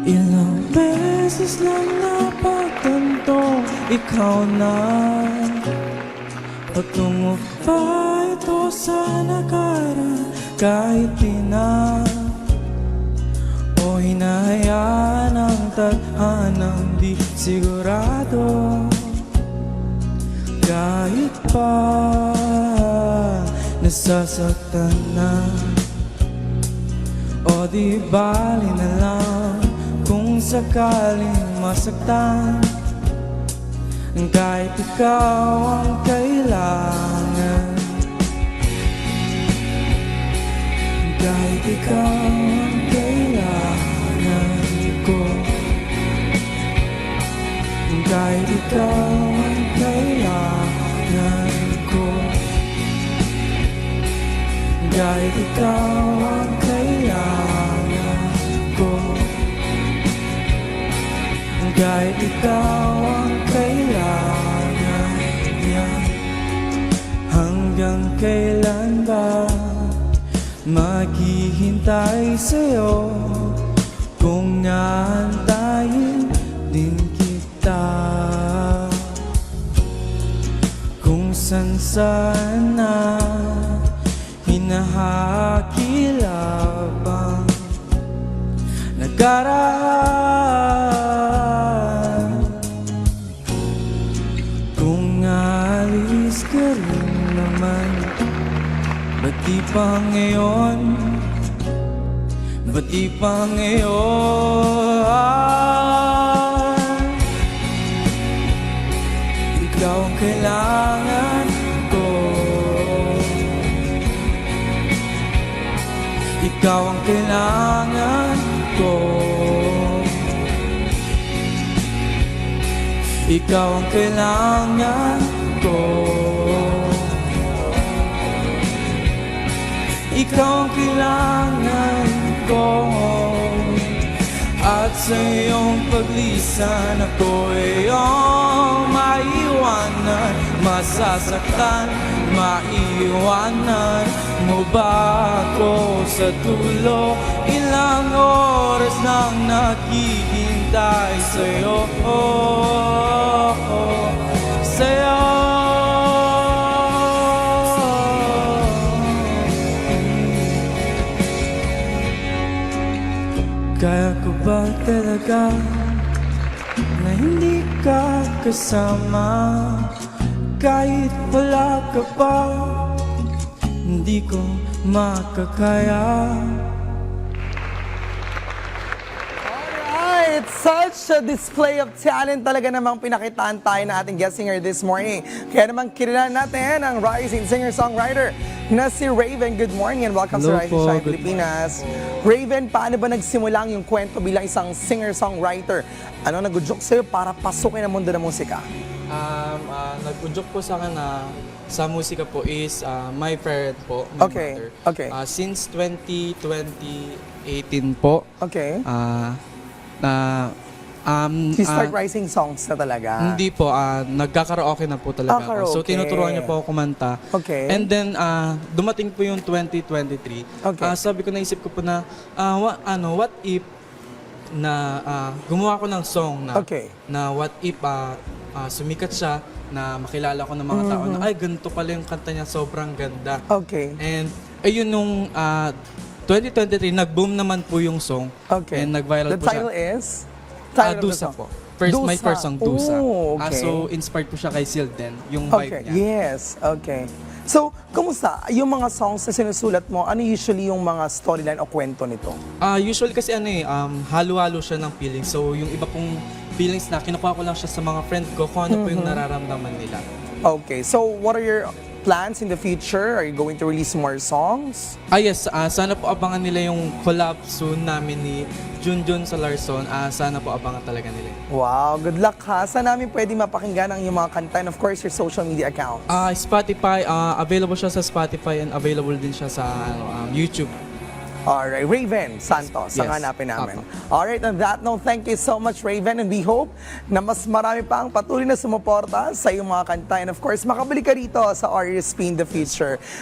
Ilang beses lang napagtanto ikaw na patungo pa ito sa nakaraan kahit di na o hinahayaan ang tadhanang di sigurado kahit pa nasasaktan na o di bali na lang kung sakaling masaktan kahit ikaw ang kailangan kahit ikaw ang kailangan ko kahit ikaw ang kailangan ko kahit ikaw ang kailangan ko kahit ikaw ang kailangan niya hanggang kailan ba maghihintay sa'yo kung naantayin din kita kung saan na hinahakilabang nakaraan kung alis ka rin naman ba't di pa ngayon ba't di pa ngayon ikaw ang kailangan ko ikaw ang kailangan ko ikaw ang kailangan ko ikaw ang kailangan ko at sa iyong paglisan ako iyong maiwanan masasaktan maiwanan mo ba ako sa dulo ilang oras nang naghihintay sa'yo sa'yo kaya ko ba talaga na hindi ka kasama kahit wala ka pa hindi ko makakaya. Alright, such a display of talent talaga namang pinakitaan tayo na ating guest singer this morning. Kaya naman kilala natin ang rising singer-songwriter na si Raven. Good morning and welcome Hello sa Rising po, Shine good Pilipinas. Raven, paano ba nagsimula ang yung kwento bilang isang singer-songwriter? Ano nag-udyok sa'yo para pasukin ang mundo ng musika? Nag-udyok po sa akin na sa musika po is my parent po, my Okay, mother. okay. Since 2018 po, Okay. You start ah, writing songs na talaga? hindi po, nagkakaraoke na po talaga ako. So karaoke. tinuturuan niya po ako kumanta. Okay. And then dumating po yung 2023. Okay. Sabi ko naisip ko po na what if na gumawa ko ng song na Okay. na what if sumikat siya na makilala ko ng mga tao na ay ganito pala yung kanta niya sobrang ganda. Okay. And ayun nung 2023 nag-boom naman po yung song. Okay. And nag-viral The po siya. title is? Title of the Dusa song. po. My Dusa. first song, Dusa. Oh, okay. So, inspired po siya kay Silden, yung vibe Okay, niya. yes, okay. So, kumusta? Yung mga songs na sinusulat mo, ano usually yung mga storyline o kwento nito? Usually kasi halo-halo siya ng feelings. So, yung iba pong feelings na kinukuha ko lang siya sa mga friend ko kung ano po yung nararamdaman nila. Okay, so what are your plans in the future? Are you going to release more songs? Yes, sana po abangan nila yung collab soon namin ni Junjun Salarson. Sana po abangan talaga nila. Wow, good luck ha. Saan namin pwede mapakinggan ang iyong mga kanta and of course your social media accounts? Spotify, available siya sa Spotify and available din siya sa YouTube. Alright, Raven Santos, ang Yes. hanapin namin. Apo. Alright, on that note, thank you so much, Raven, and we hope na mas marami pa ang patuloy na sumuporta sa iyong mga kanta and of course, makabalik ka rito sa RSP in the future.